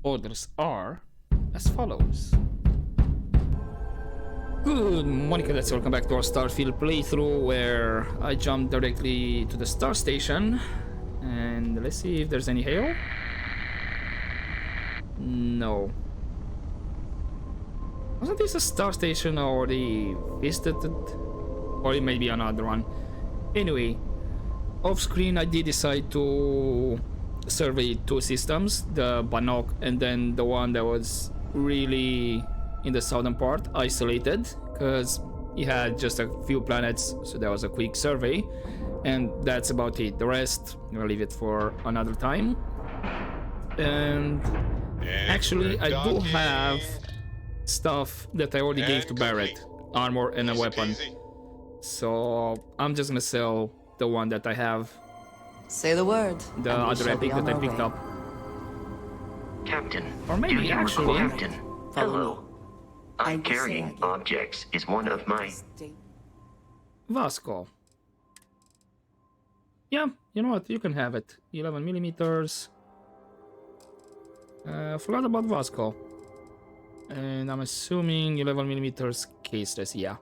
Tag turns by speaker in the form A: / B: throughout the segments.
A: orders are as follows. Good morning, cadets. Welcome back to our Starfield playthrough, where I jumped directly to the star station. And let's see if there's any hail. No. Wasn't this a star station I already visited? Or it may be another one. Anyway, off screen I did decide to survey two systems, the Bannock and then the one that was really in the southern part, isolated, because it had just a few planets, so that was a quick survey, and that's about it. The rest, I'll leave it for another time. And actually, I do have stuff that I already gave to Barrett, armor and a weapon. So I'm just gonna sell the one that I have.
B: Say the word.
A: The other epic that I picked up.
C: Captain,
A: Or maybe actually.
C: Captain, hello. I'm carrying objects is one of my...
A: Vasco. Yeah, you know what? You can have it. 11 millimeters. Forgot about Vasco. And I'm assuming 11 millimeters caseless. Yeah.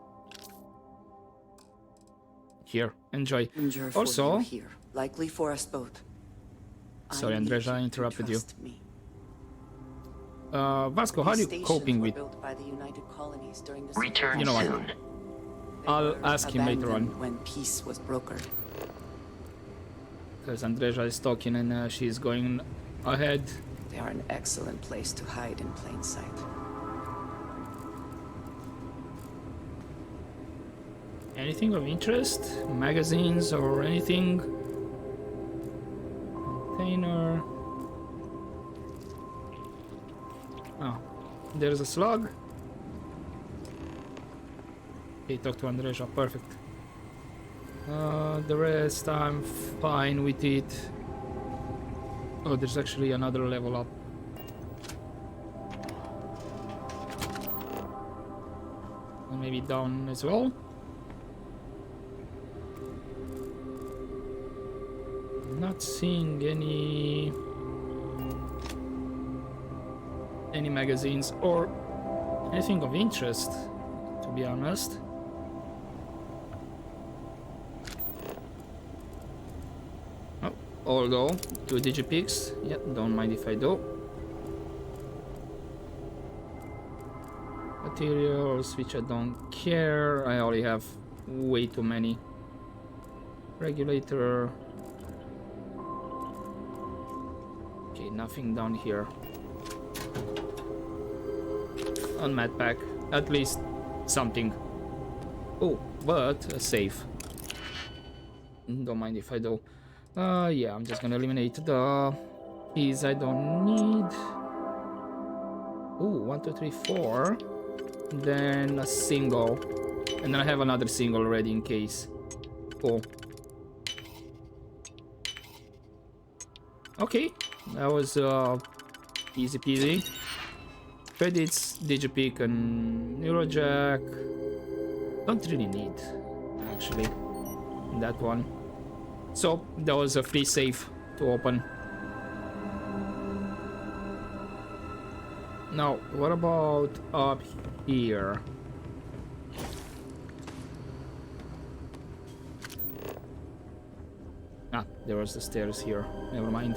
A: Here, enjoy. Also,
B: here, likely for us both.
A: Sorry, Andres, I interrupted you. Vasco, how are you coping with?
C: Return
A: You know what?
C: soon.
A: I'll ask him later on.
B: When peace was brokered.
A: Because Andreja is talking and she's going ahead.
B: They are an excellent place to hide in plain sight.
A: Anything of interest? Magazines or anything? Container. Oh, there's a slug. Okay, talk to Andreja. Perfect. The rest, I'm fine with it. Oh, there's actually another level up. And maybe down as well. Not seeing any magazines or anything of interest, to be honest. Oh, although 2 digipics, yeah, don't mind if I do. Materials, which I don't care. I already have way too many. Regulator. Okay, nothing down here. On Mad Pack, at least something. Oh, but a safe. Don't mind if I do. Yeah, I'm just gonna eliminate the keys I don't need. Oh, 1, 2, 3, 4. Then a single. And then I have another single already in case. Cool. Okay, that was easy peasy. Credits, Digipeak and Neurojack. Don't really need, actually, that one. So, that was a free save to open. Now, what about up here? Ah, there was the stairs here. Never mind.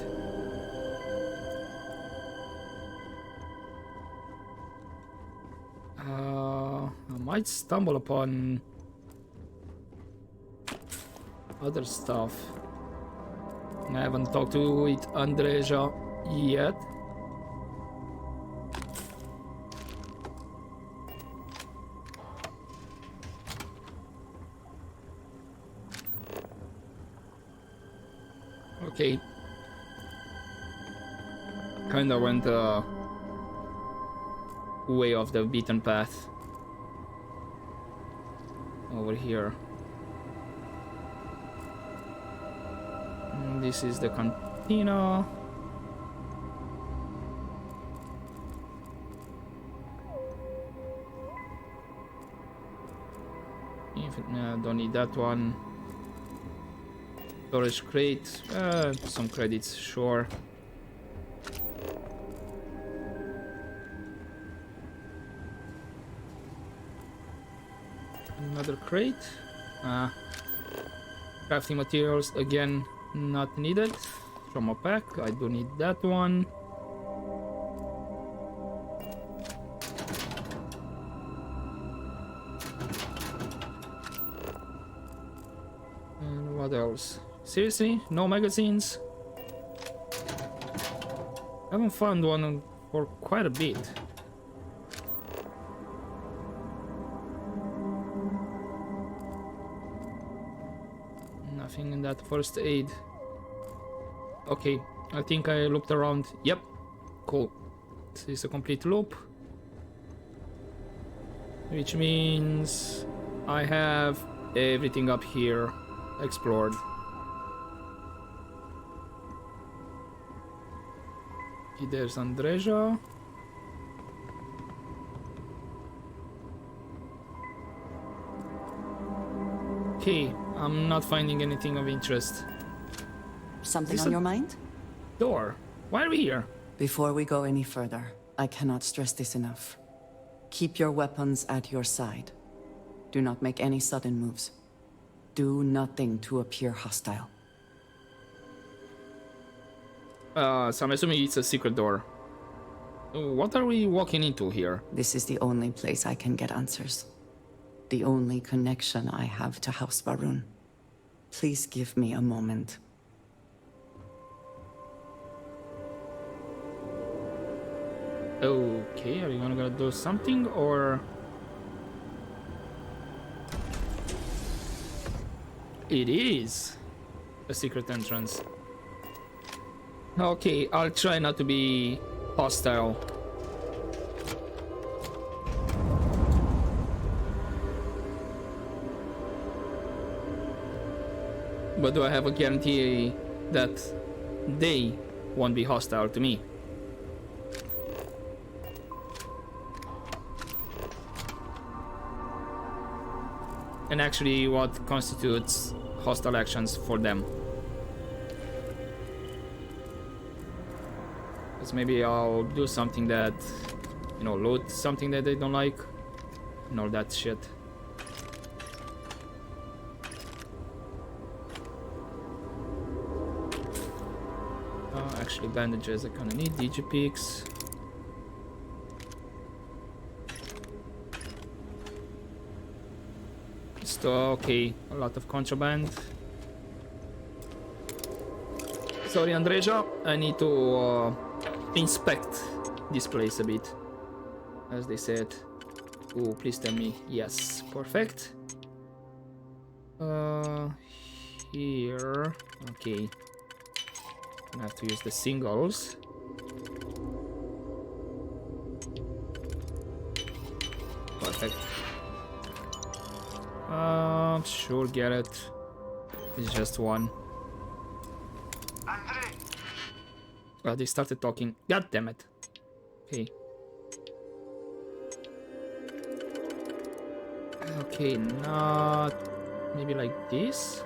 A: I might stumble upon other stuff. I haven't talked to it Andreja yet. Okay. Kinda went way off the beaten path. Over here. And this is the cantina. Don't need that one. Storage crate, some credits, sure. Another crate. Crafting materials, again, not needed. Trauma pack, I do need that one. And what else? Seriously? No magazines? I haven't found one for quite a bit. Nothing in that first aid. Okay, I think I looked around. Yep, cool. This is a complete loop. Which means I have everything up here explored. There's Andreja. Okay, I'm not finding anything of interest.
B: Something on your mind?
A: Door. Why are we here?
B: Before we go any further, I cannot stress this enough. Keep your weapons at your side. Do not make any sudden moves. Do nothing to appear hostile.
A: So I'm assuming it's a secret door. What are we walking into here?
B: This is the only place I can get answers. The only connection I have to House Barun. Please give me a moment.
A: Okay, are you gonna do something or... It is a secret entrance. Okay, I'll try not to be hostile. But do I have a guarantee that they won't be hostile to me? And actually, what constitutes hostile actions for them? Because maybe I'll do something that, you know, loot something that they don't like and all that shit. Actually, bandages I kinda need. Digipix. Okay, a lot of contraband. Sorry, Andreja, I need to inspect this place a bit, as they said. Oh, please tell me yes. Perfect. Here. Okay. I have to use the singles. Perfect. Sure, get it. It's just one.
D: Andre!
A: Oh, they started talking. God damn it. Okay. Okay, not... Maybe like this?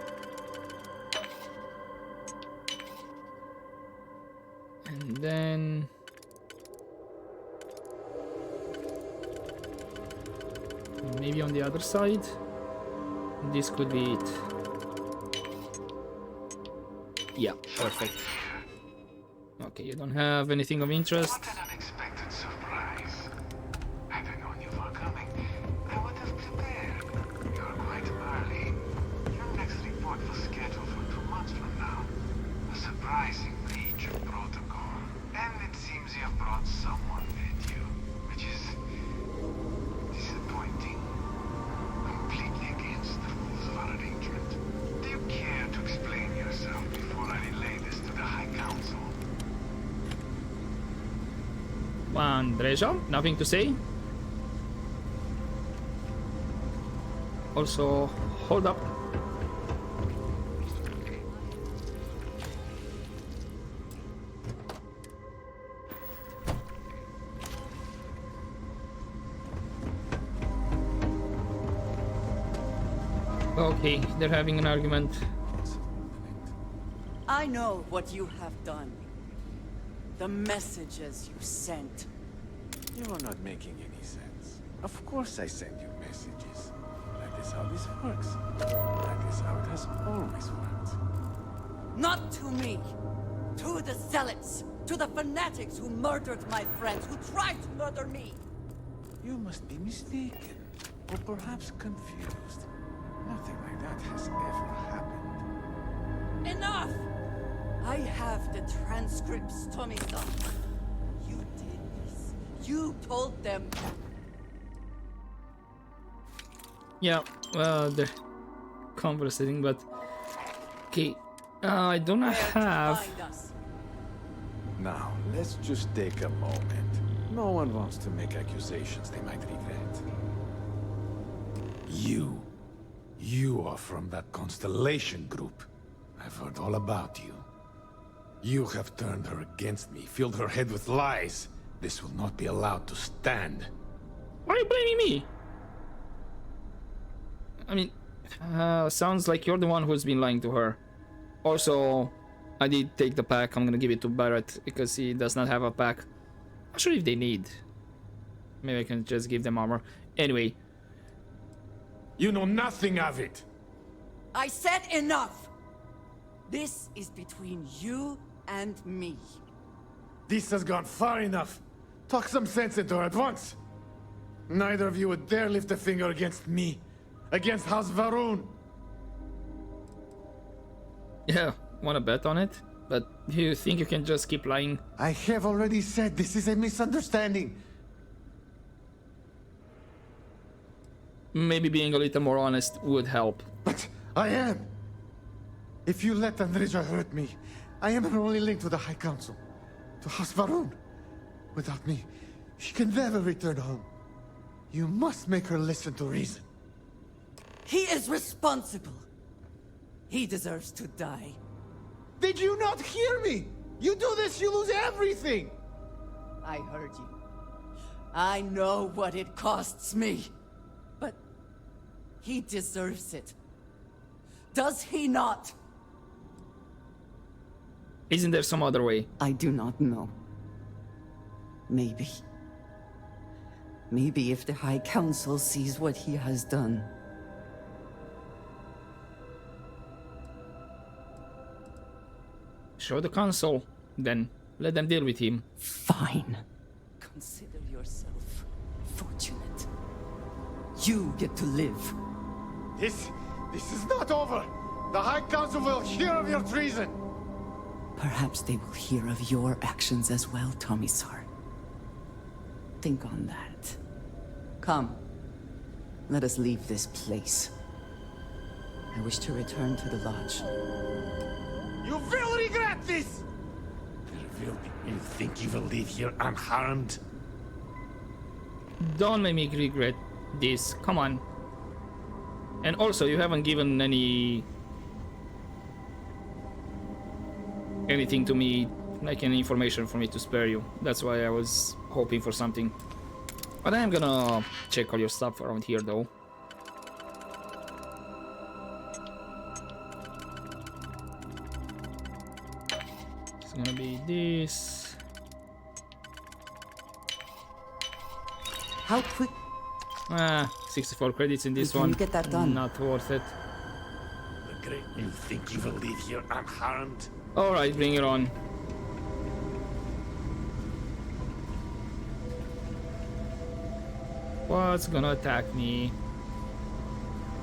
A: And then... Maybe on the other side? This could be it. Yeah, perfect. Okay, you don't have anything of interest?
D: What an unexpected surprise. Had I known you were coming, I would have prepared. You're quite early. Your next report was scheduled for 2 months from now. A surprising breach of protocol. And it seems you have brought someone with you, which is disappointing. Completely against the rules of our arrangement. Do you care to explain yourself before I relay this to the High Council?
A: Andreja, nothing to say? Also, hold up. Okay, they're having an argument.
B: I know what you have done. The messages you sent.
E: You are not making any sense. Of course I send you messages. Like
D: is how this works. That is how it has always worked.
B: Not to me! To the zealots! To the fanatics who murdered my friends, who tried to murder me!
D: You must be mistaken, or perhaps confused. Nothing like that has ever happened.
B: Enough! I have the transcripts, Tommy-san. You did this. You told them.
A: Yeah, well, they're conversating, but... Okay, I do not have...
B: Find us.
D: Now, let's just take a moment. No one wants to make accusations they might regret. You are from that Constellation group. I've heard all about you. You have turned her against me, filled her head with lies. This will not be allowed to stand.
A: Why are you blaming me? I mean, sounds like you're the one who's been lying to her. Also, I did take the pack. I'm gonna give it to Barrett because he does not have a pack. Not sure if they need. Maybe I can just give them armor. Anyway.
D: You know nothing of it!
B: I said enough! This is between you and me.
D: This has gone far enough. Talk some sense into her at once. Neither of you would dare lift a finger against me. Against House Varun.
A: Yeah, wanna bet on it? But you think you can just keep lying?
D: I have already said this is a misunderstanding.
A: Maybe being a little more honest would help.
D: But I am. If you let Andreja hurt me, I am her only link to the High Council. To House Varun. Without me, she can never return home. You must make her listen to reason.
B: He is responsible. He deserves to die.
D: Did you not hear me? You do this, you lose everything!
B: I heard you. I know what it costs me. But he deserves it. Does he not?
A: Isn't there some other way?
B: I do not know. Maybe. Maybe if the High Council sees what he has done.
A: Show the council, then let them deal with him.
B: Fine. Consider yourself fortunate. You get to live.
D: This is not over! The High Council will hear of your treason!
B: Perhaps they will hear of your actions as well, Tommy-san. Think on that. Come. Let us leave this place. I wish to return to the lodge.
D: You will regret this! You think you will leave here unharmed?
A: Don't make me regret this. Come on. And also, you haven't given anything to me, like any information for me to spare you. That's why I was hoping for something. But I am gonna check all your stuff around here, though. It's gonna be this.
B: How quick?
A: 64 credits in this
B: Can
A: one.
B: you get that done?
A: Not worth it.
D: You think you will leave here unharmed?
A: Alright, bring it on. What's gonna attack me?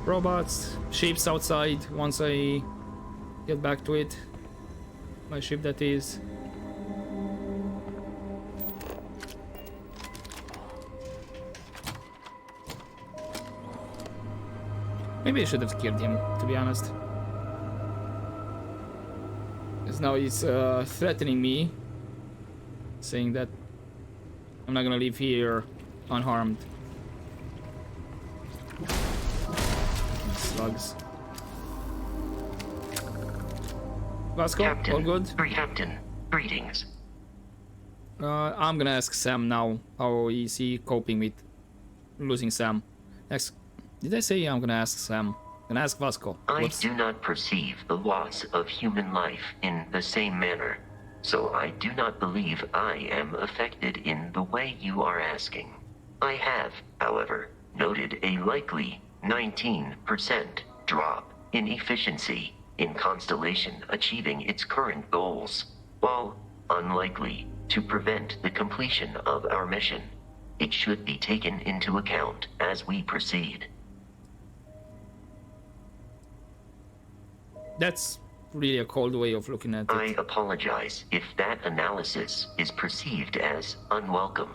A: Robots, ships outside once I get back to it. My ship, that is. Maybe I should have killed him, to be honest. Because now he's threatening me, saying that I'm not gonna leave here unharmed. Slugs. Vasco,
C: Captain,
A: all good?
C: Captain, greetings.
A: I'm gonna ask Sam now. How is he coping with losing Sam? Next, did I say I'm gonna ask Sam? I'm gonna ask Vasco.
C: I
A: Whoops.
C: do not perceive the loss of human life in the same manner, so I do not believe I am affected in the way you are asking. I have, however, noted a likely 19% drop in efficiency in Constellation achieving its current goals. While unlikely to prevent the completion of our mission, it should be taken into account as we proceed.
A: That's really a cold way of looking at it.
C: I apologize if that analysis is perceived as unwelcome.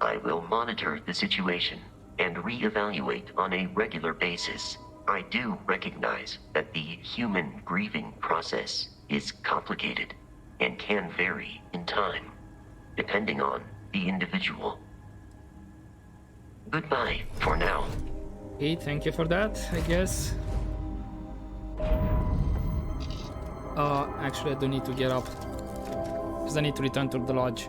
C: I will monitor the situation and reevaluate on a regular basis. I do recognize that the human grieving process is complicated and can vary in time, depending on the individual. Goodbye for now.
A: Okay, thank you for that, I guess. Actually, I do need to get up because I need to return to the lodge.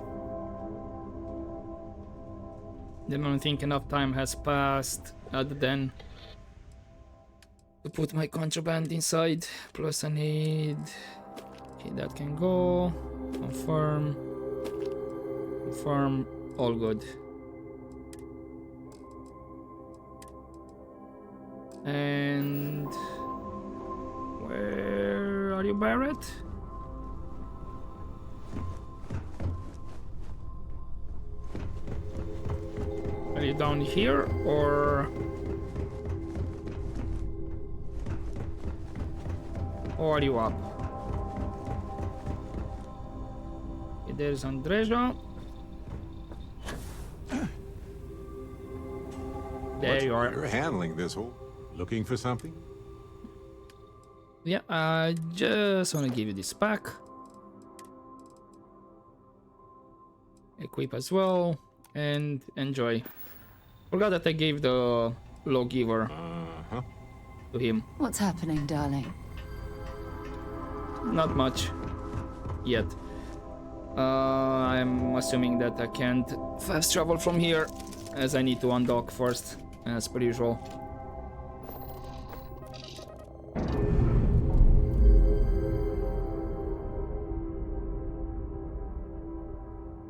A: Then I don't think enough time has passed other than to put my contraband inside. Plus I need... Okay, that can go. Confirm. Confirm. All good. And... where are you, Barrett? Are you down here or are you up? Okay, there's Andreja. There you are.
E: You're handling this whole... Looking for something?
A: Yeah, I just want to give you this pack. Equip as well and enjoy. Forgot that I gave the lawgiver to him.
B: What's happening, darling?
A: Not much yet. I'm assuming that I can't fast travel from here as I need to undock first, as per usual.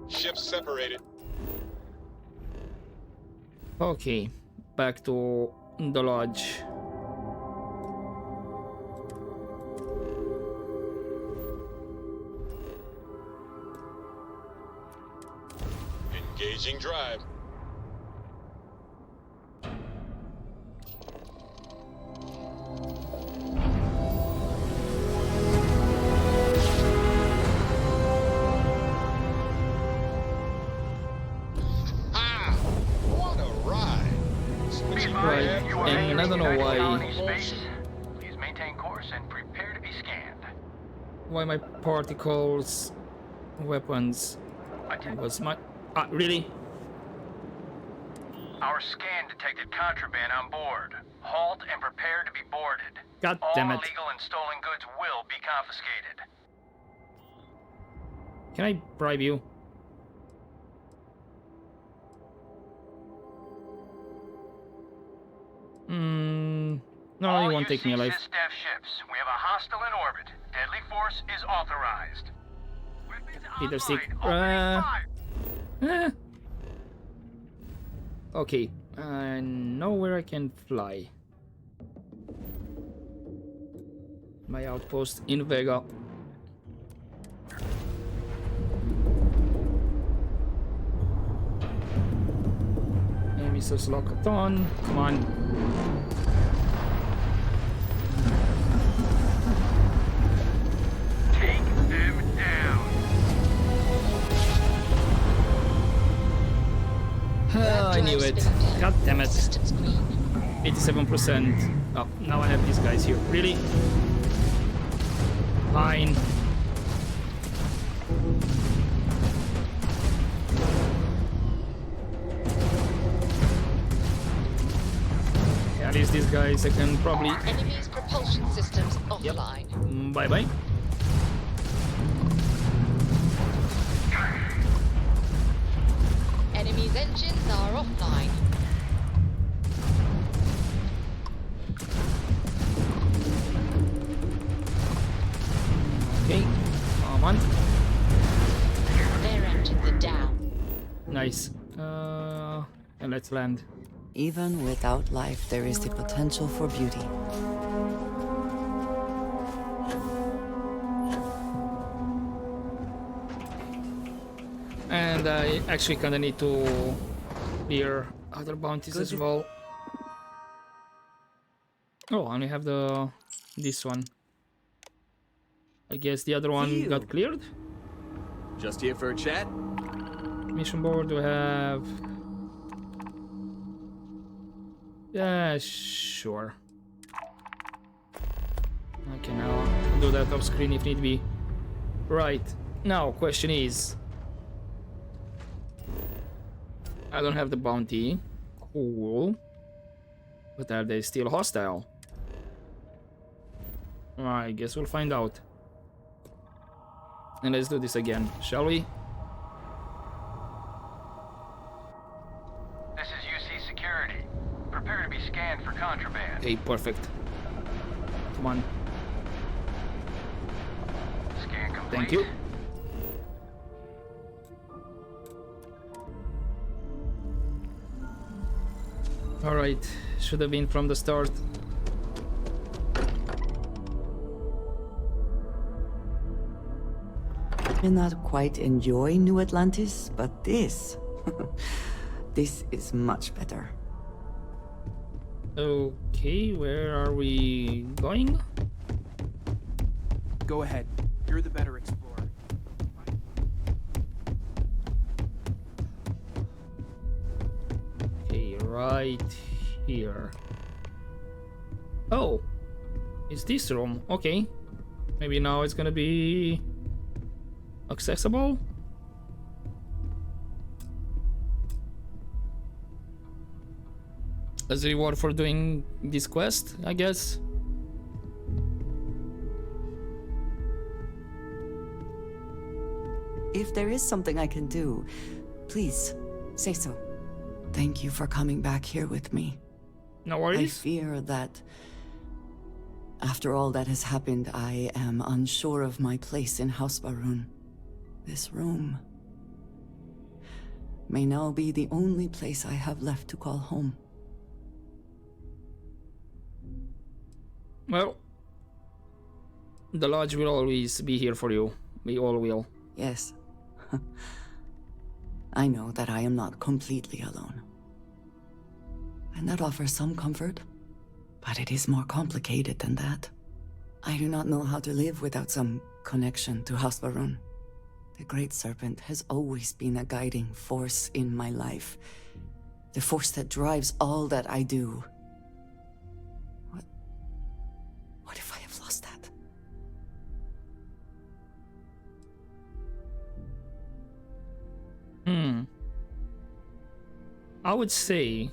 E: Ships separated.
A: Okay, back to the lodge.
E: Engaging drive.
A: And I don't know
F: Please maintain course and prepare to be scanned.
A: why my particles weapons was my really?
F: Our scan detected contraband on board. Halt and prepare to be boarded.
A: God damn it.
F: All illegal and stolen goods will be confiscated.
A: Can I bribe you? No, you won't take me alive.
F: Staff ships. We have a hostile in orbit. Deadly force is authorized.
A: Peter Sick.
F: Opening fire.
A: Okay, I know where I can fly. My outpost in Vega. Missiles locked on. Come on.
F: Take them down.
A: I knew it. God damn it. 87%. Oh, now I have these guys here. Really? Fine. At least these guys I can probably...
G: Enemy's propulsion systems offline.
A: Yep. Bye-bye.
G: Enemy's engines are offline.
A: Okay, come on.
G: Their engines are down.
A: Nice. And let's land.
B: Even without life, there is the potential for beauty.
A: And I actually kinda need to clear other bounties as well. Oh, I only have this one. I guess the other one got cleared.
H: Just here for a chat?
A: Mission board we have. Yeah, sure. Okay, now I'll do that off screen if need be. Right, now question is, I don't have the bounty. Cool. But are they still hostile? I guess we'll find out. And let's do this again, shall we?
F: This is UC Security. Prepare to be scanned for contraband.
A: Okay, perfect. Come on.
F: Scan complete.
A: Thank you. Alright, should have been from the start.
B: I not quite enjoy New Atlantis, but this... this is much better.
A: Okay, where are we going?
H: Go ahead. You're the better explorer.
A: Okay, right here. Oh, it's this room. Okay, maybe now it's gonna be accessible. As a reward for doing this quest, I guess.
B: If there is something I can do, please, say so. Thank you for coming back here with me.
A: No
B: I
A: worries.
B: fear that after all that has happened, I am unsure of my place in House Barun. This room may now be the only place I have left to call home.
A: Well, the lodge will always be here for you. We all will.
B: Yes. I know that I am not completely alone. And that offers some comfort, but it is more complicated than that. I do not know how to live without some connection to Hasbarun. The Great Serpent has always been a guiding force in my life. The force that drives all that I do. What if I have lost that?
A: I would say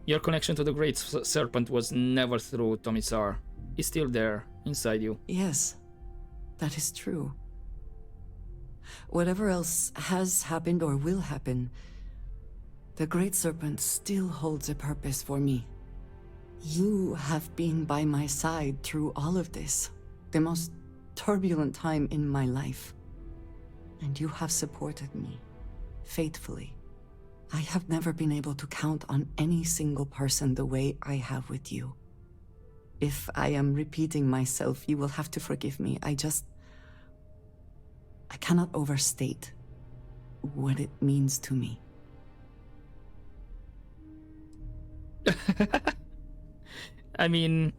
A: your connection to the Great Serpent was never through Tomisar. It's still there, inside you.
B: Yes, that is true. Whatever else has happened or will happen, the Great Serpent still holds a purpose for me. You have been by my side through all of this, the most turbulent time in my life. And you have supported me, faithfully. I have never been able to count on any single person the way I have with you. If I am repeating myself, you will have to forgive me. I cannot overstate what it means to me.
A: I mean,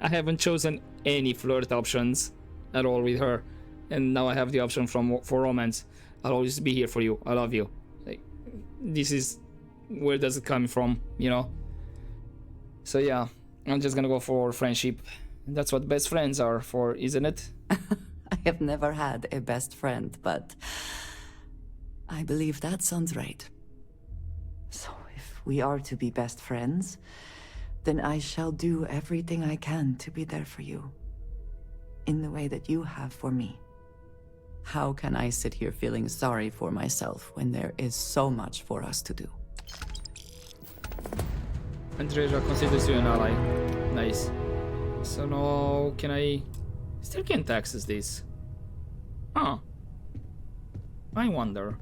A: I haven't chosen any flirt options at all with her, and now I have the option for romance. I'll always be here for you. I love you. Like, this is where does it come from, you know? So yeah, I'm just gonna go for friendship. That's what best friends are for, isn't it?
B: I have never had a best friend, but I believe that sounds right. So if we are to be best friends, then I shall do everything I can to be there for you, in the way that you have for me. How can I sit here feeling sorry for myself when there is so much for us to do?
A: Andrea considers you an ally. Nice. So now, can I... Still can't access this. Huh. I wonder.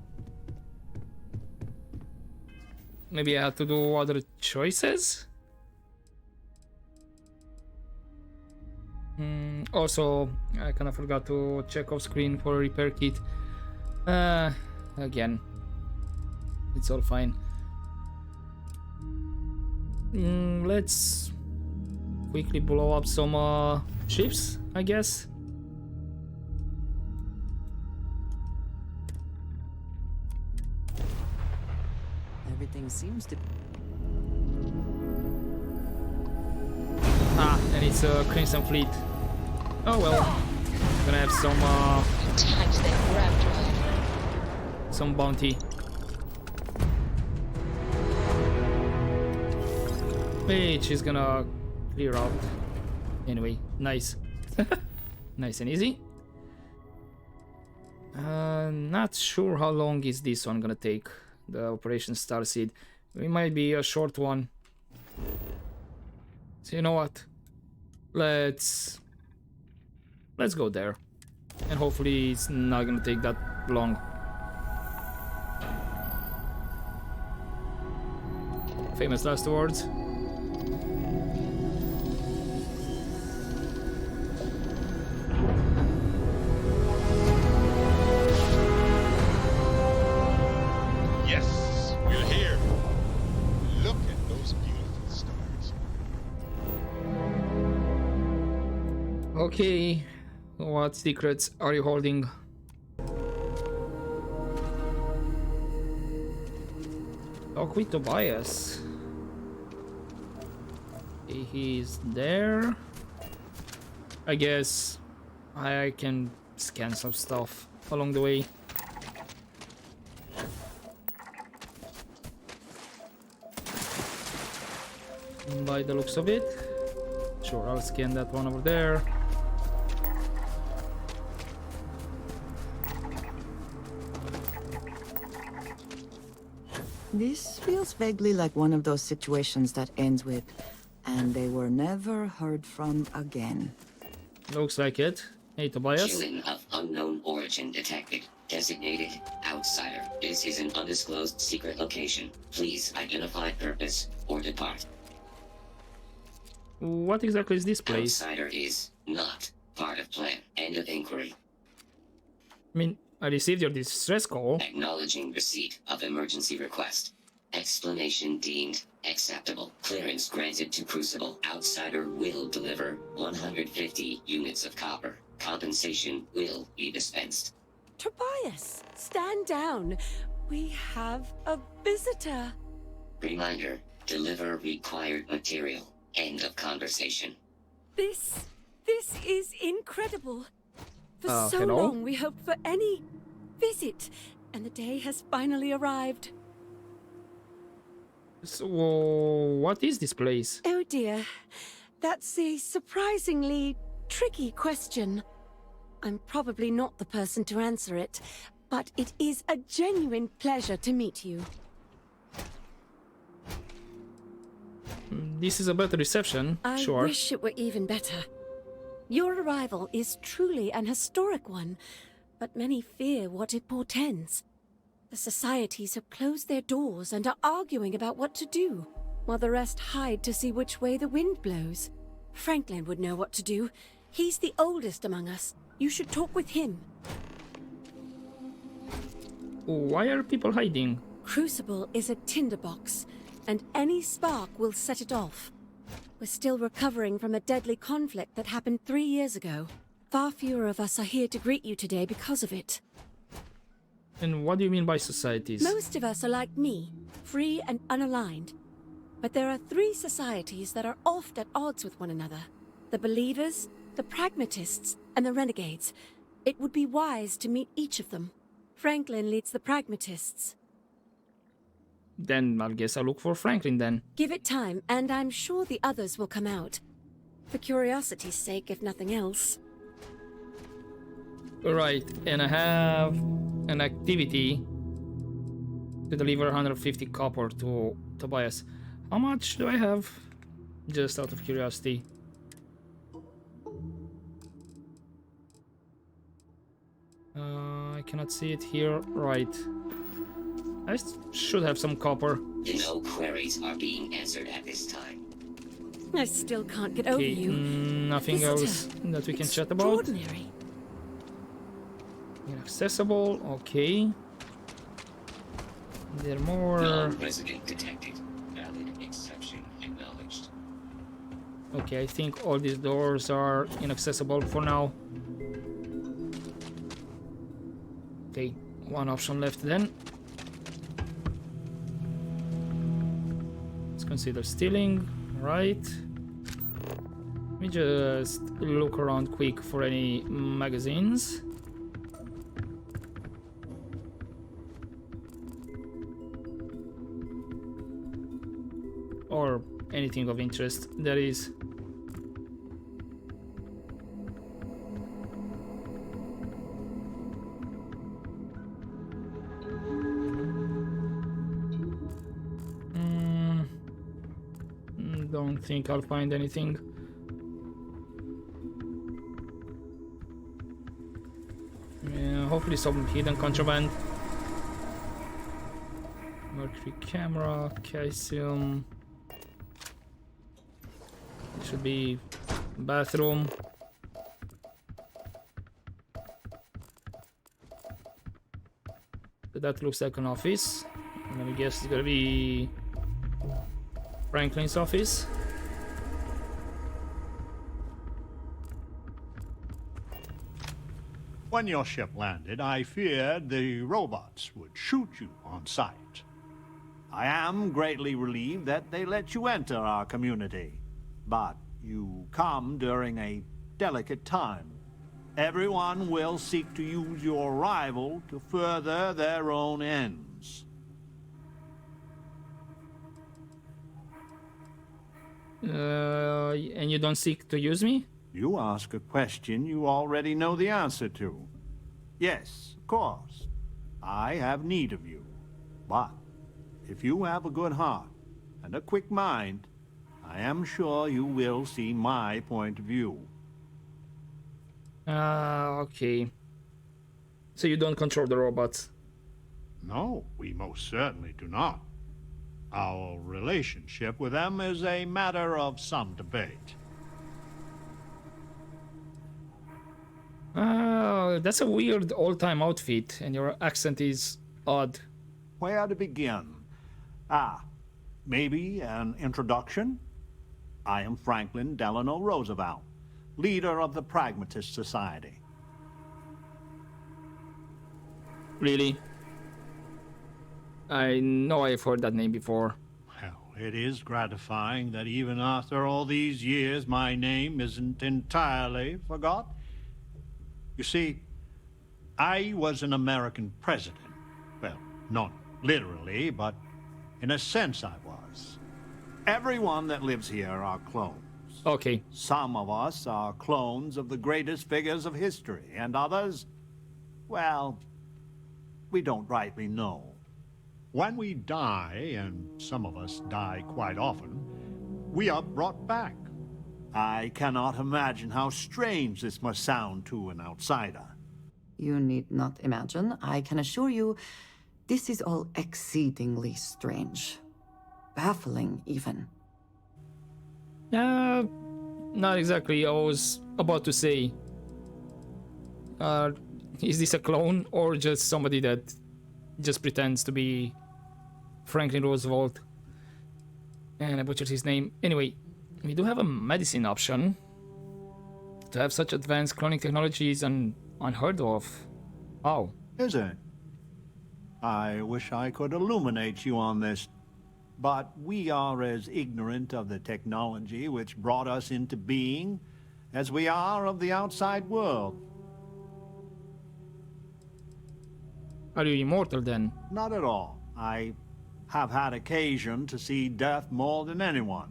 A: maybe I have to do other choices. Also, I kind of forgot to check off screen for a repair kit. Again, it's all fine. Let's quickly blow up some ships, I guess.
B: Everything seems to...
A: Ah, and it's a Crimson Fleet. Oh well, gonna have
G: Tagged their grab drive.
A: some bounty. Which is gonna clear out. Anyway, nice. Nice and easy. Not sure how long is this one gonna take, the Operation Starseed. It might be a short one. So you know what? Let's go there. And hopefully it's not gonna take that long. Famous last words.
E: Yes, we're here. Look at those beautiful stars.
A: Okay, what secrets are you holding? Talk with Tobias. He's there. I guess I can scan some stuff along the way. By the looks of it. Sure, I'll scan that one over there.
B: This feels vaguely like one of those situations that ends with, and they were never heard from again.
A: Looks like it. Hey, Tobias.
I: Killing of unknown origin detected. Designated outsider. This is an undisclosed secret location. Please identify purpose or depart.
A: What exactly is this place?
I: Outsider is not part of plan. End of inquiry.
A: I mean, I received your distress call.
I: Acknowledging receipt of emergency request. Explanation deemed acceptable. Clearance granted to Crucible. Outsider will deliver 150 units of copper. Compensation will be dispensed.
J: Tobias, stand down. We have a visitor.
I: Reminder, deliver required material. End of conversation.
J: This is incredible. For so
A: hello?
J: long we hoped for any visit, and the day has finally arrived.
A: So, what is this place?
J: Oh dear, that's a surprisingly tricky question. I'm probably not the person to answer it, but it is a genuine pleasure to meet you.
A: This is a better reception,
J: I
A: sure.
J: wish it were even better. Your arrival is truly an historic one, but many fear what it portends. The societies have closed their doors and are arguing about what to do, while the rest hide to see which way the wind blows. Franklin would know what to do. He's the oldest among us. You should talk with him.
A: Why are people hiding?
J: Crucible is a tinderbox, and any spark will set it off. We're still recovering from a deadly conflict that happened 3 years ago. Far fewer of us are here to greet you today because of it.
A: And what do you mean by societies?
J: Most of us are like me, free and unaligned. But there are 3 societies that are oft at odds with one another. The Believers, the Pragmatists, and the Renegades. It would be wise to meet each of them. Franklin leads the Pragmatists.
A: Then I guess I'll look for Franklin then.
J: Give it time, and I'm sure the others will come out. For curiosity's sake, if nothing else.
A: Right, and I have an activity to deliver 150 copper to Tobias. How much do I have? Just out of curiosity. I cannot see it here. Right. I should have some copper.
I: No queries are being answered at this time.
J: I still can't get over
A: Okay,
J: you.
A: nothing
J: Visitor.
A: else that we can chat about.
J: Extraordinary.
A: Inaccessible, okay. There are more.
I: Non-resident detected. Valid exception acknowledged.
A: Okay, I think all these doors are inaccessible for now. Okay, one option left then. Let's consider stealing, right? Let me just look around quick for any magazines. Or anything of interest that is. Don't think I'll find anything. Yeah, hopefully some hidden contraband. Mercury camera, calcium. It should be bathroom. So that looks like an office. Let me guess it's gonna be Franklin's office.
K: When your ship landed, I feared the robots would shoot you on sight. I am greatly relieved that they let you enter our community. But you come during a delicate time. Everyone will seek to use your arrival to further their own ends.
A: And you don't seek to use me?
K: You ask a question you already know the answer to. Yes, of course. I have need of you. But if you have a good heart and a quick mind, I am sure you will see my point of view.
A: Okay. So you don't control the robots?
K: No, we most certainly do not. Our relationship with them is a matter of some debate.
A: That's a weird old-time outfit, and your accent is odd.
K: Where to begin? Maybe an introduction? I am Franklin Delano Roosevelt, leader of the Pragmatist Society.
A: Really? I know I've heard that name before.
K: Well, it is gratifying that even after all these years, my name isn't entirely forgot. You see, I was an American president. Well, not literally, but in a sense I was. Everyone that lives here are clones.
A: Okay.
K: Some of us are clones of the greatest figures of history, and others, well, we don't rightly know. When we die, and some of us die quite often, we are brought back. I cannot imagine how strange this must sound to an outsider.
B: You need not imagine. I can assure you, this is all exceedingly strange. Baffling, even.
A: Not exactly. I was about to say, is this a clone or just somebody that just pretends to be Franklin Roosevelt? And I butchered his name. Anyway, we do have a medicine option. To have such advanced cloning technology is unheard of. Wow.
K: Is it? I wish I could illuminate you on this, but we are as ignorant of the technology which brought us into being as we are of the outside world.
A: Are you immortal then?
K: Not at all. I have had occasion to see death more than anyone.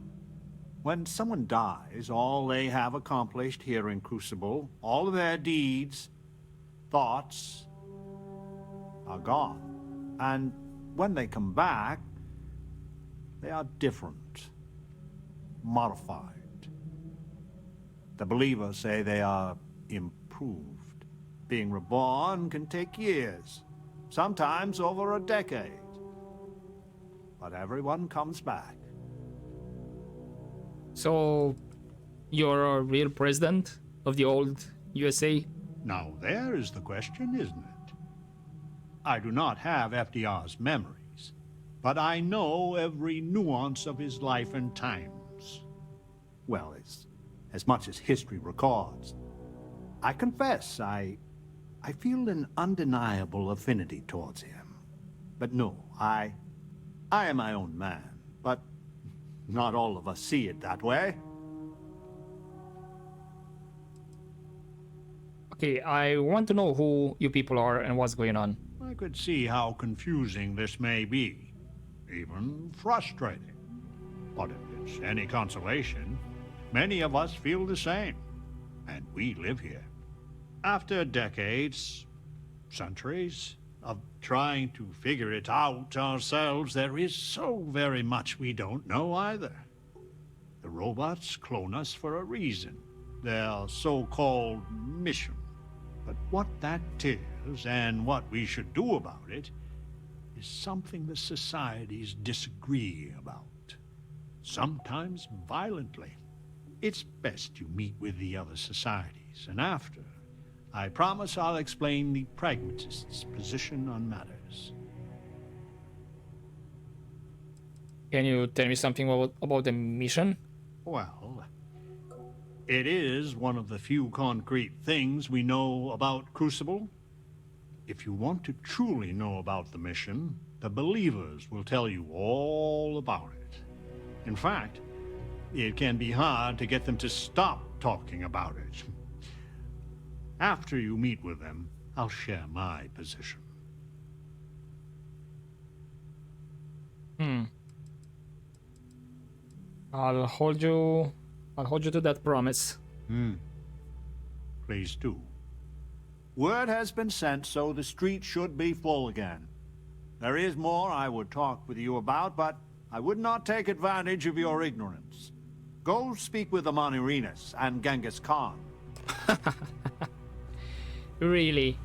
K: When someone dies, all they have accomplished here in Crucible, all of their deeds, thoughts, are gone. And when they come back, they are different, modified. The believers say they are improved. Being reborn can take years, sometimes over a decade. but everyone comes back.
A: So, you're a real president of the old USA?
K: Now there is the question, isn't it? I do not have FDR's memories, but I know every nuance of his life and times. Well, as much as history records. I confess, I feel an undeniable affinity towards him. But no, I am my own man, but not all of us see it that way.
A: Okay, I want to know who you people are and what's going on.
K: I could see how confusing this may be, even frustrating. But if it's any consolation, many of us feel the same, and we live here. After decades, centuries, of trying to figure it out ourselves, there is so very much we don't know either. The robots clone us for a reason, their so-called mission. But what that is, and what we should do about it, is something the societies disagree about. Sometimes violently. It's best you meet with the other societies, and after, I promise I'll explain the pragmatist's position on matters.
A: Can you tell me something about the mission?
K: Well, it is one of the few concrete things we know about Crucible. If you want to truly know about the mission, the believers will tell you all about it. In fact, it can be hard to get them to stop talking about it. After you meet with them, I'll share my position.
A: I'll hold you to that promise.
K: Please do. Word has been sent, so the street should be full again. There is more I would talk with you about, but I would not take advantage of your ignorance. Go speak with the Monerinas and Genghis Khan.
A: Really?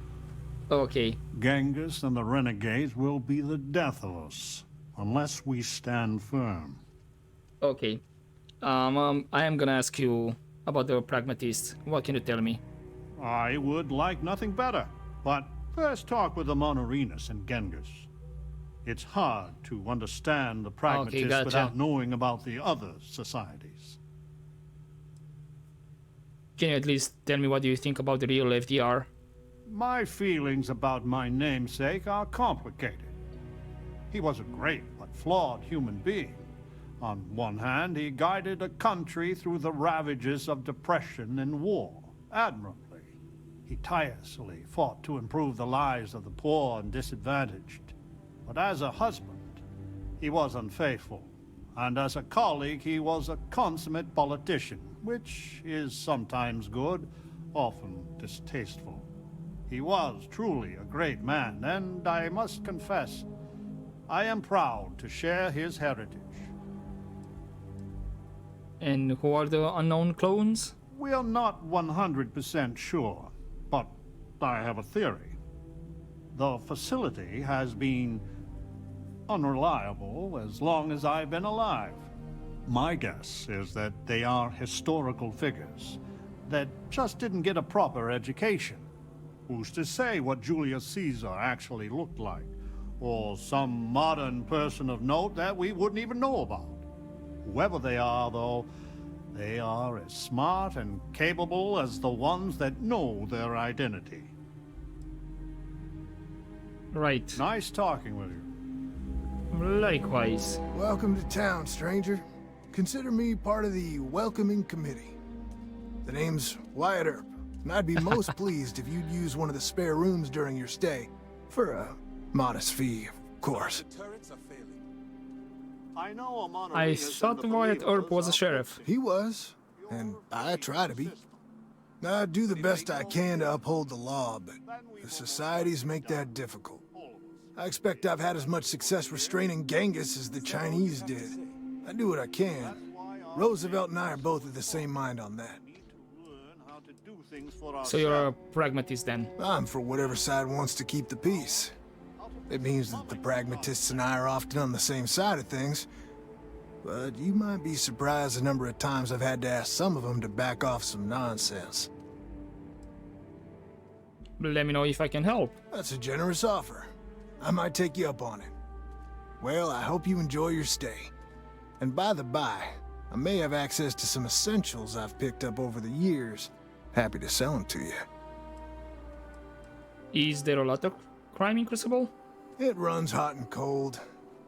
A: Okay.
K: Genghis and the renegades will be the death of us, unless we stand firm.
A: Okay. I am gonna ask you about the pragmatist. What can you tell me?
K: I would like nothing better, but first talk with the Monerinas and Genghis. It's hard to understand the pragmatists
A: gotcha.
K: without knowing about the other societies.
A: Can you at least tell me what you think about the real FDR?
K: My feelings about my namesake are complicated. He was a great but flawed human being. On one hand, he guided a country through the ravages of depression and war admirably. He tirelessly fought to improve the lives of the poor and disadvantaged. But as a husband, he was unfaithful. And as a colleague, he was a consummate politician, which is sometimes good, often distasteful. He was truly a great man, and I must confess, I am proud to share his heritage.
A: And who are the unknown clones?
K: We are not 100% sure, but I have a theory. The facility has been unreliable as long as I've been alive. My guess is that they are historical figures that just didn't get a proper education. Who's to say what Julius Caesar actually looked like? Or some modern person of note that we wouldn't even know about? Whoever they are, though, they are as smart and capable as the ones that know their identity.
A: Right.
K: Nice talking with you.
A: Likewise.
L: Welcome to town, stranger. Consider me part of the welcoming committee. The name's Wyatt Earp, and I'd be most pleased if you'd use one of the spare rooms during your stay. For a modest fee, of course.
A: I thought Wyatt Earp was a sheriff.
L: He was, and I try to be. I do the best I can to uphold the law, but the societies make that difficult. I expect I've had as much success restraining Genghis as the Chinese did. I do what I can. Roosevelt and I are both of the same mind on that.
A: So you're a pragmatist then?
L: I'm for whatever side wants to keep the peace. It means that the pragmatists and I are often on the same side of things. But you might be surprised the number of times I've had to ask some of them to back off some nonsense.
A: Let me know if I can help.
L: That's a generous offer. I might take you up on it. Well, I hope you enjoy your stay. And by the by, I may have access to some essentials I've picked up over the years. Happy to sell them to you.
A: Is there a lot of crime in Crucible?
L: It runs hot and cold.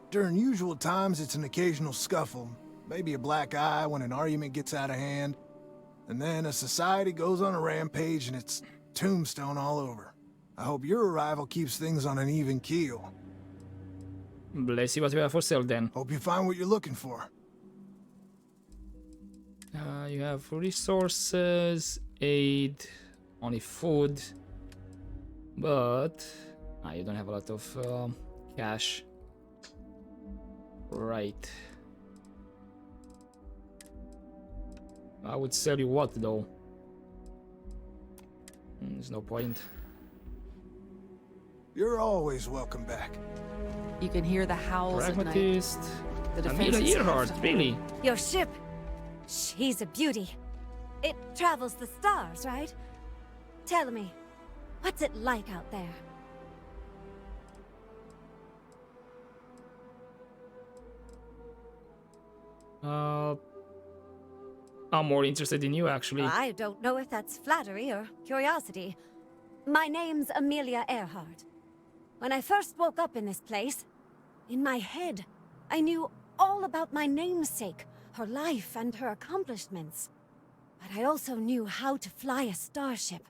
L: During usual times, it's an occasional scuffle, maybe a black eye when an argument gets out of hand, and then a society goes on a rampage and it's tombstone all over. I hope your arrival keeps things on an even keel.
A: Let's see what we have for sale then.
L: Hope you find what you're looking for.
A: You have resources, aid, only food, but you don't have a lot of cash. Right. I would sell you what though? There's no point.
L: You're always welcome back.
B: You can hear the howls
A: Pragmatist.
B: at night.
A: Amelia Earhart, really?
J: Your ship. She's a beauty. It travels the stars, right? Tell me, what's it like out there?
A: I'm more interested in you, actually.
J: I don't know if that's flattery or curiosity. My name's Amelia Earhart. When I first woke up in this place, in my head, I knew all about my namesake, her life and her accomplishments. But I also knew how to fly a starship,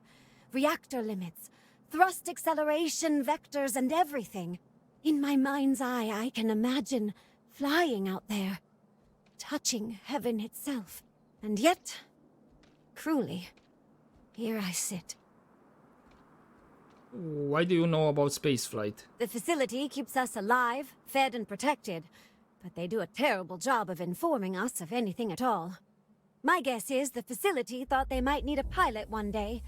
J: reactor limits, thrust acceleration vectors and everything. In my mind's eye, I can imagine flying out there, touching heaven itself. And yet, cruelly, here I sit.
A: Why do you know about spaceflight?
J: The facility keeps us alive, fed and protected, but they do a terrible job of informing us of anything at all. My guess is the facility thought they might need a pilot one day,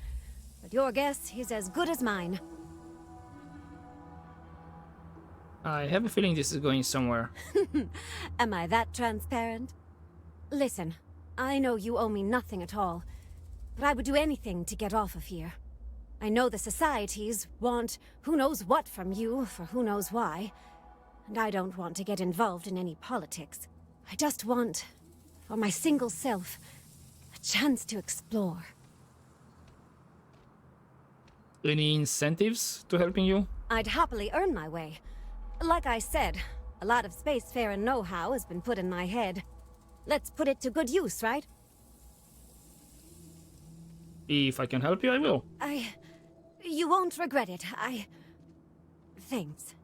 J: but your guess is as good as mine.
A: I have a feeling this is going somewhere.
J: Am I that transparent? Listen, I know you owe me nothing at all, but I would do anything to get off of here. I know the societies want who knows what from you for who knows why, and I don't want to get involved in any politics. I just want, for my single self, a chance to explore.
A: Any incentives to helping you?
J: I'd happily earn my way. Like I said, a lot of spacefaring know-how has been put in my head. Let's put it to good use, right?
A: If I can help you, I will.
J: You won't regret it. Thanks.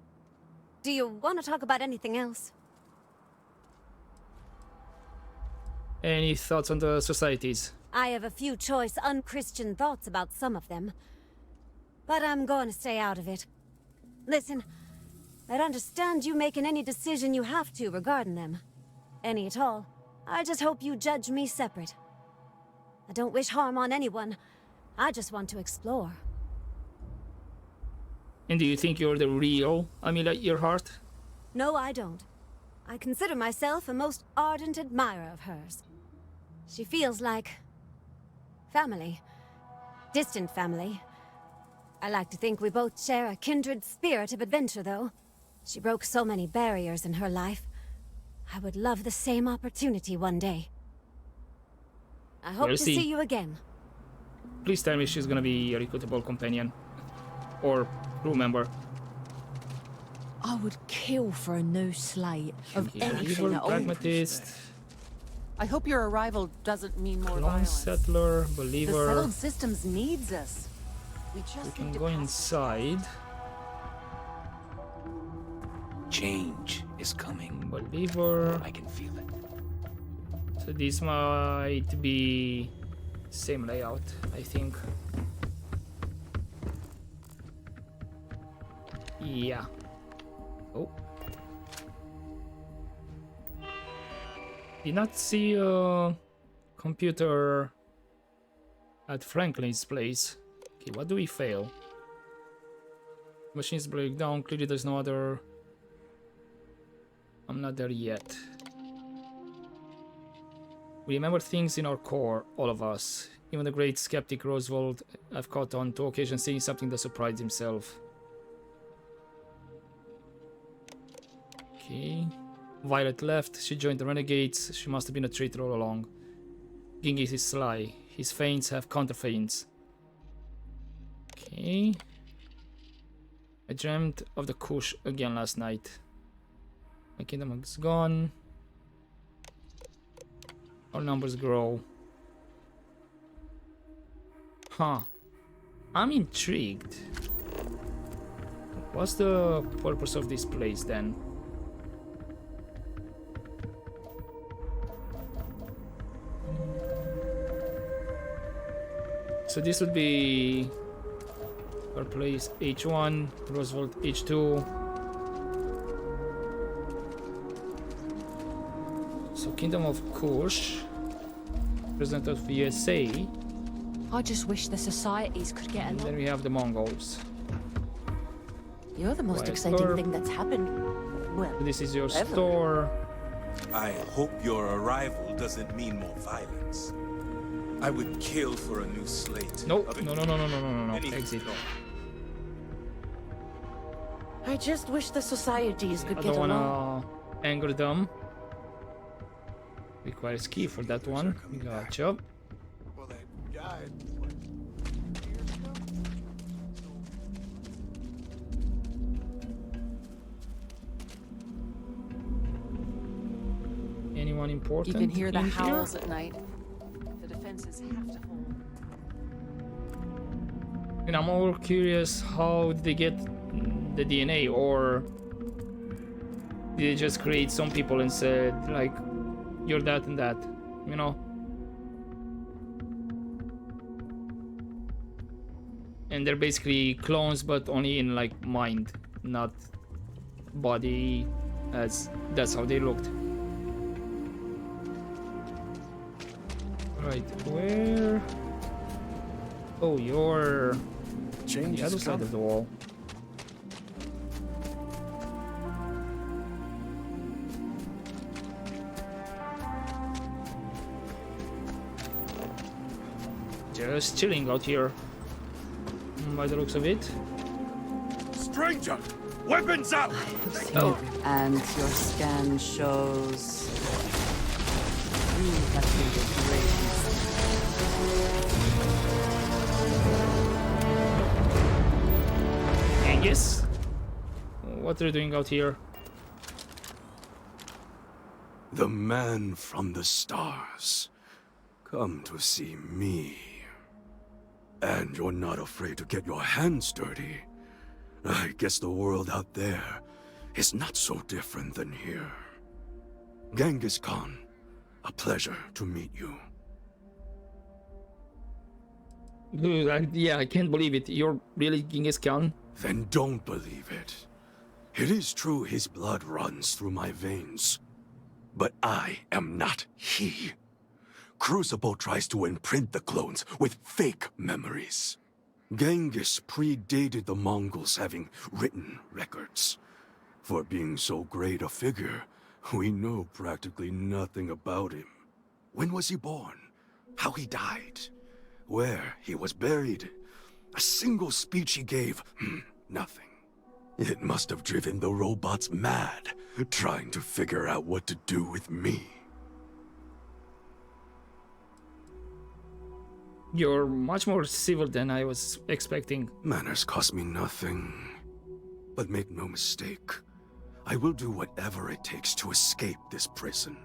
J: Do you want to talk about anything else?
A: Any thoughts on the societies?
J: I have a few choice unchristian thoughts about some of them. But I'm going to stay out of it. Listen, I'd understand you making any decision you have to regarding them. Any at all. I just hope you judge me separate. I don't wish harm on anyone. I just want to explore.
A: And do you think you're the real Amelia Earhart?
J: No, I don't. I consider myself a most ardent admirer of hers. She feels like family. Distant family. I like to think we both share a kindred spirit of adventure, though. She broke so many barriers in her life. I would love the same opportunity one day. I hope to see you again.
A: Please tell me she's gonna be a recruitable companion. Or crew member.
B: I would kill for a new slate of anything at all.
A: Pragmatist.
B: I hope your arrival doesn't mean more
A: Clone
B: violence.
A: settler,
B: The
A: believer.
B: settled systems needs us. We just
A: can
B: need to
A: go
B: pass-
A: inside.
M: Change is coming.
A: Believer.
M: I can feel it.
A: So this might be same layout, I think. Yeah. Oh. Did not see a computer at Franklin's place. Okay, what do we fail? Machines break down. Clearly there's no other... I'm not there yet. We remember things in our core, all of us. Even the great skeptic Roosevelt have caught on to occasion seeing something that surprised himself. Okay. Violet left. She joined the Renegades. She must have been a traitor all along. Genghis is sly. His feints have counter-feints. Okay. I dreamt of the Kush again last night. My kingdom is gone. Our numbers grow. Huh. I'm intrigued. What's the purpose of this place then? So this would be our place H1, Roosevelt H2. So Kingdom of Kush, President of USA.
G: I just wish the societies could get along.
A: Then we have the Mongols.
G: You're the most
A: Quiet
G: exciting
A: Thur.
G: thing that's happened. Well,
A: This is your
G: ever.
A: store.
M: I hope your arrival doesn't mean more violence. I would kill for a new slate.
A: Nope.
M: of
A: No.
M: Anything
A: Exit.
M: at all.
G: I just wish the societies could
A: I
G: get
A: don't
G: along.
A: wanna anger them. Requires key for that one. Gotcha.
L: Well, they died.
A: Anyone important?
G: You can hear the
A: in
G: howls
A: here?
G: at night. The defenses have to hold.
A: And I'm more curious, how did they get the DNA, or did they just create some people and said like, you're that and that, you know? And they're basically clones, but only in like mind, not body, as that's how they looked. Right, where? Oh, you're on the other side of the wall. Just chilling out here, by the looks of it.
M: Stranger! Weapons out!
A: Oh,
B: And your scan shows you have been raised.
A: Angus, what are you doing out here?
N: The man from the stars. Come to see me. And you're not afraid to get your hands dirty. I guess the world out there is not so different than here. Genghis Khan, a pleasure to meet you.
A: Dude, yeah, I can't believe it. You're really Genghis Khan?
N: Then don't believe it. It is true his blood runs through my veins. But I am not he. Crucible tries to imprint the clones with fake memories. Genghis predated the Mongols having written records. For being so great a figure, we know practically nothing about him. When was he born? How he died? Where he was buried? A single speech he gave? Nothing. It must have driven the robots mad, trying to figure out what to do with me.
A: You're much more civil than I was expecting.
N: Manners cost me nothing. But make no mistake, I will do whatever it takes to escape this prison.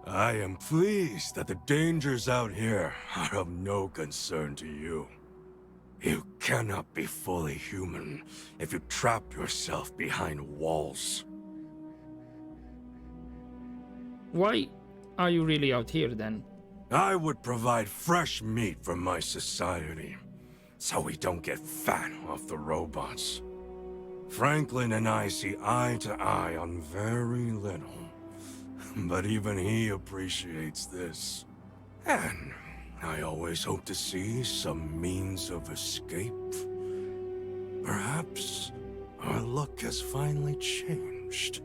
N: I am pleased that the dangers out here are of no concern to you. You cannot be fully human if you trap yourself behind walls.
A: Why are you really out here then?
N: I would provide fresh meat for my society, so we don't get fat off the robots. Franklin and I see eye to eye on very little, but even he appreciates this. And I always hope to see some means of escape. Perhaps Our luck has finally changed.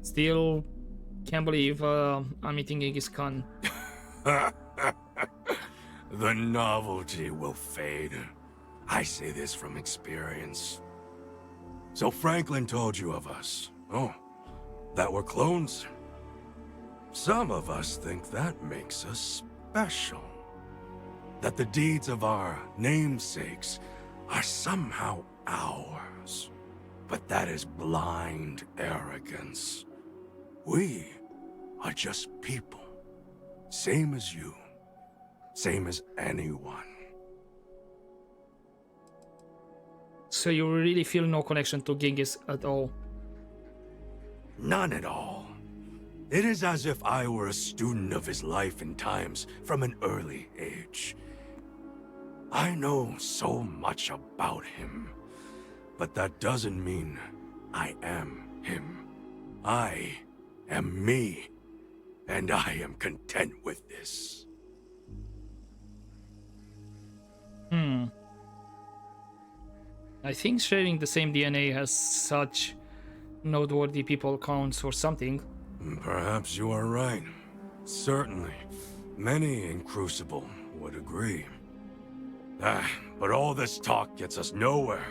A: Still can't believe I'm meeting Genghis Khan.
N: The novelty will fade. I say this from experience. So Franklin told you of us. Oh, that we're clones? Some of us think that makes us special. That the deeds of our namesakes are somehow ours. But that is blind arrogance. We are just people. Same as you. Same as anyone.
A: So you really feel no connection to Genghis at all?
N: None at all. It is as if I were a student of his life and times from an early age. I know so much about him, but that doesn't mean I am him. I am me, and I am content with this.
A: I think sharing the same DNA has such noteworthy people counts or something.
N: Perhaps you are right. Certainly. Many in Crucible would agree. But all this talk gets us nowhere.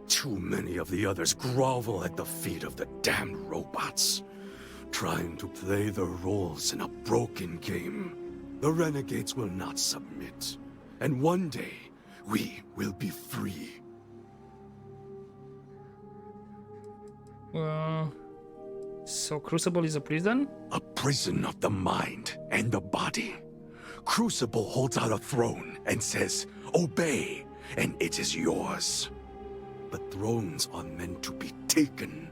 N: Too many of the others grovel at the feet of the damned robots, trying to play their roles in a broken game. The renegades will not submit, and one day, we will be free.
A: So Crucible is a prison?
N: A prison of the mind and the body. Crucible holds out a throne and says, "Obey, and it is yours." But thrones are meant to be taken,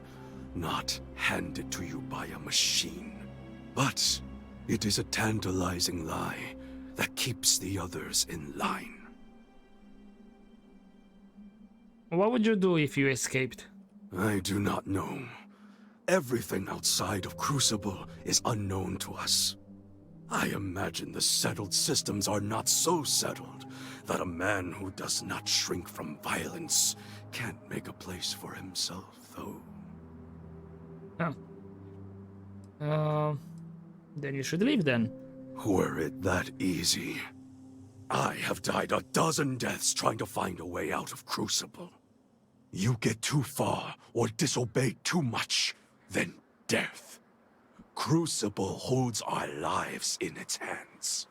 N: not handed to you by a machine. But it is a tantalizing lie that keeps the others in line.
A: What would you do if you escaped?
N: I do not know. Everything outside of Crucible is unknown to us. I imagine the settled systems are not so settled that a man who does not shrink from violence can't make a place for himself, though.
A: Then you should leave then.
N: Were it that easy, I have died a dozen deaths trying to find a way out of Crucible. You get too far or disobey too much, then death. Crucible holds our lives in its hands.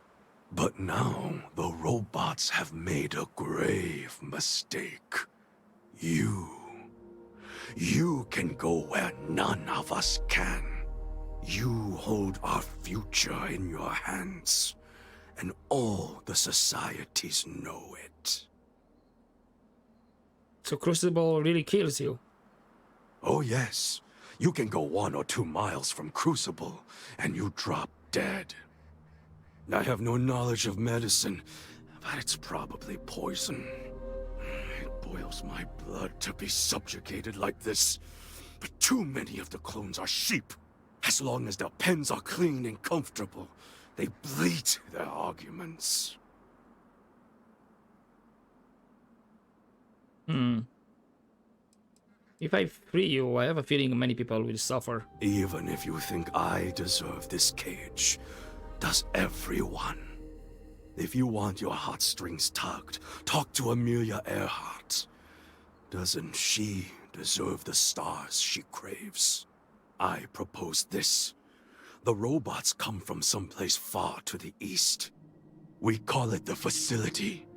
N: But now the robots have made a grave mistake. You can go where none of us can. You hold our future in your hands, and all the societies know it.
A: So Crucible really kills you?
N: Oh yes. You can go 1 or 2 miles from Crucible, and you drop dead. I have no knowledge of medicine, but it's probably poison. It boils my blood to be subjugated like this. But too many of the clones are sheep. As long as their pens are clean and comfortable, they bleat their arguments.
A: If I free you, I have a feeling many people will suffer.
N: Even if you think I deserve this cage, does everyone? If you want your heartstrings tugged, talk to Amelia Earhart. Doesn't she deserve the stars she craves? I propose this. The robots come from someplace far to the east. We call it the Facility,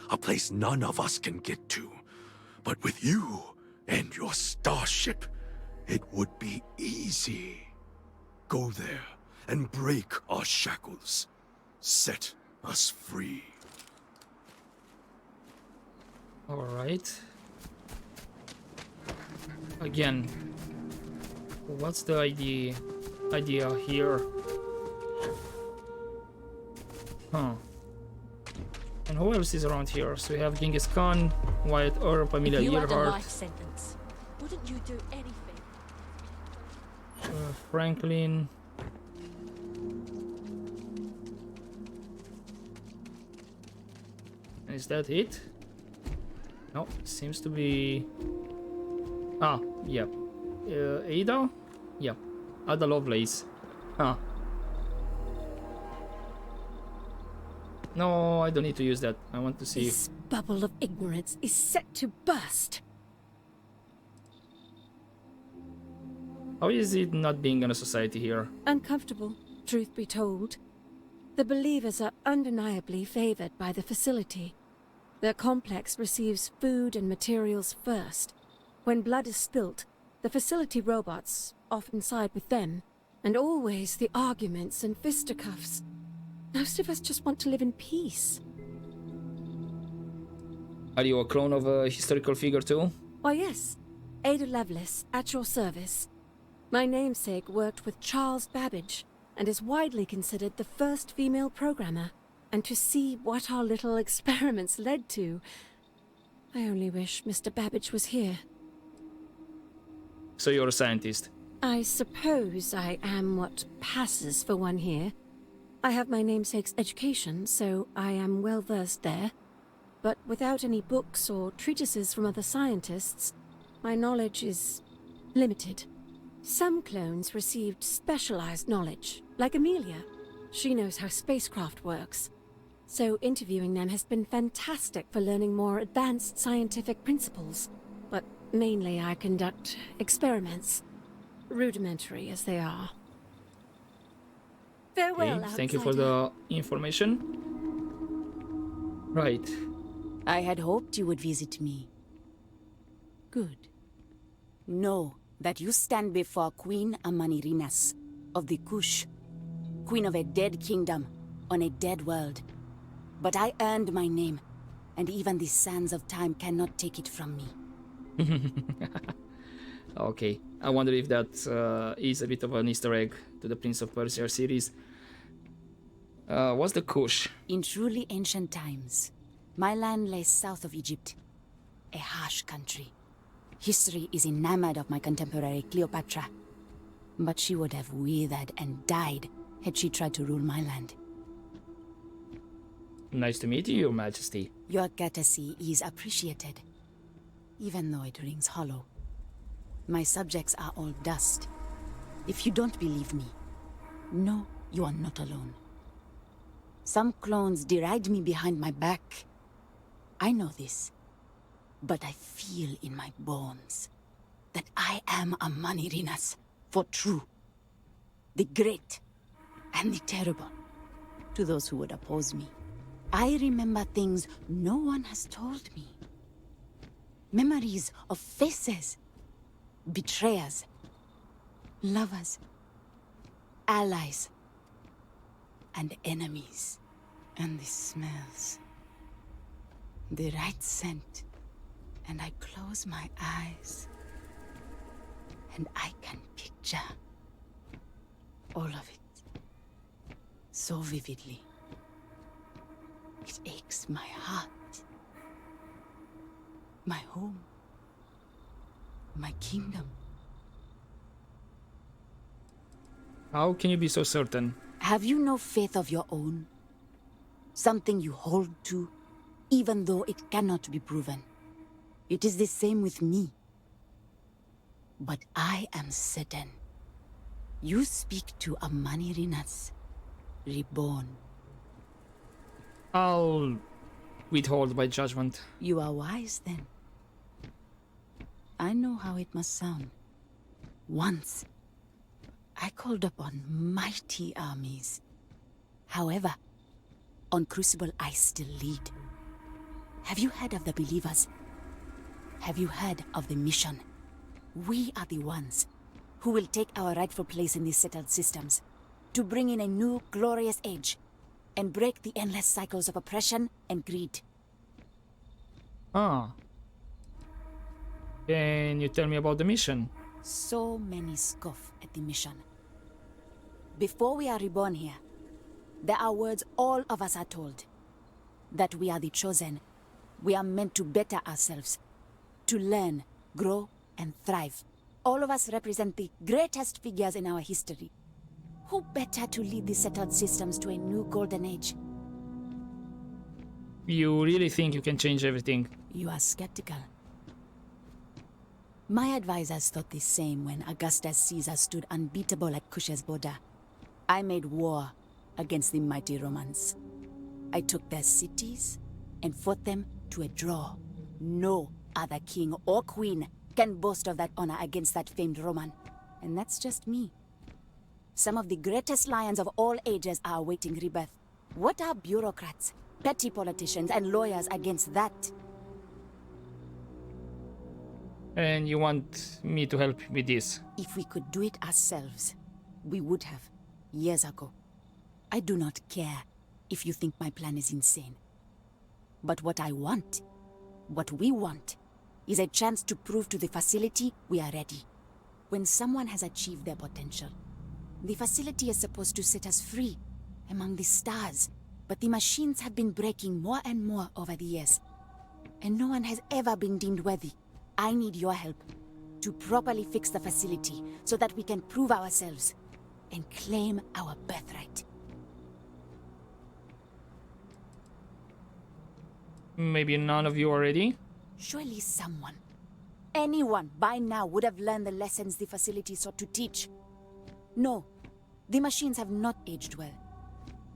N: a place none of us can get to. But with you and your starship, it would be easy. Go there and break our shackles. Set us free.
A: Alright. Again, what's the idea here? And who else is around here? So we have Genghis Khan, Wyatt Earp, Amelia
J: If you had a
A: Earhart,
J: life sentence, wouldn't you do anything?
A: Franklin. Is that it? No, seems to be... Ah, yeah. Ada? Yeah. Ada Lovelace. Huh. No, I don't need to use that. I want to see...
J: This bubble of ignorance is set to burst.
A: How is it not being in a society here?
J: Uncomfortable, truth be told. The believers are undeniably favored by the facility. Their complex receives food and materials first. When blood is spilt, the facility robots often side with them, and always the arguments and fisticuffs. Most of us just want to live in peace.
A: Are you a clone of a historical figure too?
J: Why yes, Ada Lovelace, at your service. My namesake worked with Charles Babbage, and is widely considered the first female programmer. And to see what our little experiments led to, I only wish Mr. Babbage was here.
A: So you're a scientist?
J: I suppose I am what passes for one here. I have my namesake's education, so I am well versed there. But without any books or treatises from other scientists, my knowledge is limited. Some clones received specialized knowledge, like Amelia. She knows how spacecraft works. So interviewing them has been fantastic for learning more advanced scientific principles. But mainly I conduct experiments, rudimentary as they are. Farewell,
A: Okay, thank you for the information. Right.
O: I had hoped you would visit me. Good. Know that you stand before Queen Amanirinas of the Kush, queen of a dead kingdom on a dead world. But I earned my name, and even the sands of time cannot take it from me.
A: Okay, I wonder if that is a bit of an Easter egg to the Prince of Persia series. What's the Kush?
O: In truly ancient times, my land lay south of Egypt, a harsh country. History is enamored of my contemporary Cleopatra, but she would have withered and died had she tried to rule my land.
A: Nice to meet you, Your Majesty.
O: Your courtesy is appreciated, even though it rings hollow. My subjects are all dust. If you don't believe me, know you are not alone. Some clones deride me behind my back. I know this, but I feel in my bones that I am a Manirinas for true. The great and the terrible to those who would oppose me. I remember things no one has told me. Memories of faces, betrayers, lovers, allies, and enemies. And the smells. The right scent. And I close my eyes. And I can picture all of it. So vividly. It aches my heart. My home. My kingdom.
A: How can you be so certain?
O: Have you no faith of your own? Something you hold to, even though it cannot be proven. It is the same with me. But I am certain. You speak to a Manirinas, reborn.
A: I'll withhold my judgment.
O: You are wise then. I know how it must sound. Once, I called upon mighty armies. However, on Crucible I still lead. Have you heard of the believers? Have you heard of the mission? We are the ones who will take our rightful place in these settled systems to bring in a new glorious age and break the endless cycles of oppression and greed.
A: Ah. Can you tell me about the mission?
O: So many scoff at the mission. Before we are reborn here, there are words all of us are told. That we are the chosen. We are meant to better ourselves. To learn, grow, and thrive. All of us represent the greatest figures in our history. Who better to lead the settled systems to a new golden age?
A: You really think you can change everything?
O: You are skeptical. My advisors thought the same when Augustus Caesar stood unbeatable at Cush's border. I made war against the mighty Romans. I took their cities and fought them to a draw. No other king or queen can boast of that honor against that famed Roman. And that's just me. Some of the greatest lions of all ages are awaiting rebirth. What are bureaucrats, petty politicians, and lawyers against that?
A: And you want me to help with this?
O: If we could do it ourselves, we would have, years ago. I do not care if you think my plan is insane. But what I want, what we want, is a chance to prove to the facility we are ready. When someone has achieved their potential, the facility is supposed to set us free among the stars. But the machines have been breaking more and more over the years, and no one has ever been deemed worthy. I need your help to properly fix the facility so that we can prove ourselves and claim our birthright.
A: Maybe none of you are ready?
O: Surely someone, anyone by now would have learned the lessons the facility sought to teach. No, the machines have not aged well.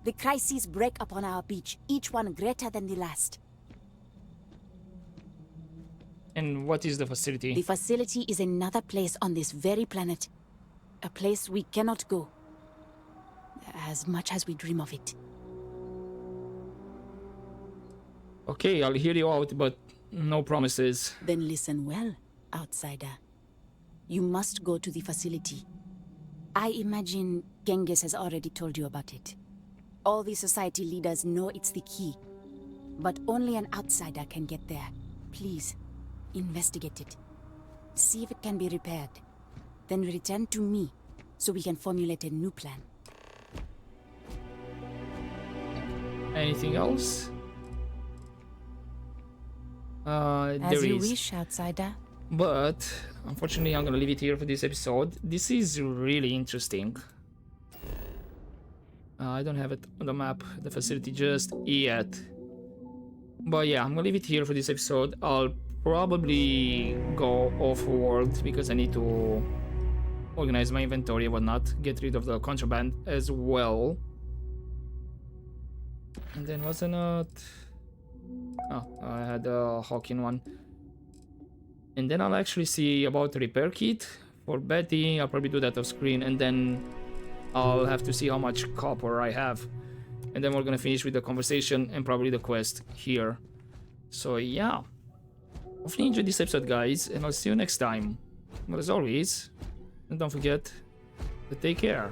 O: The crises break upon our beach, each one greater than the last.
A: And what is the facility?
O: The facility is another place on this very planet. A place we cannot go. As much as we dream of it.
A: Okay, I'll hear you out, but no promises.
O: Then listen well, outsider. You must go to the facility. I imagine Genghis has already told you about it. All the society leaders know it's the key. But only an outsider can get there. Please, investigate it. See if it can be repaired. Then return to me, so we can formulate a new plan.
A: Anything else?
O: As you wish, outsider.
A: But unfortunately, I'm gonna leave it here for this episode. This is really interesting. I don't have it on the map, the facility just yet. But yeah, I'm gonna leave it here for this episode. I'll probably go off-world because I need to organize my inventory and whatnot, get rid of the contraband as well. And then what's not? Oh, I had a Hawking one. And then I'll actually see about the repair kit for Betty. I'll probably do that off screen, and then I'll have to see how much copper I have. And then we're gonna finish with the conversation and probably the quest here. So yeah, hopefully you enjoyed this episode, guys, and I'll see you next time. But as always, don't forget to take care.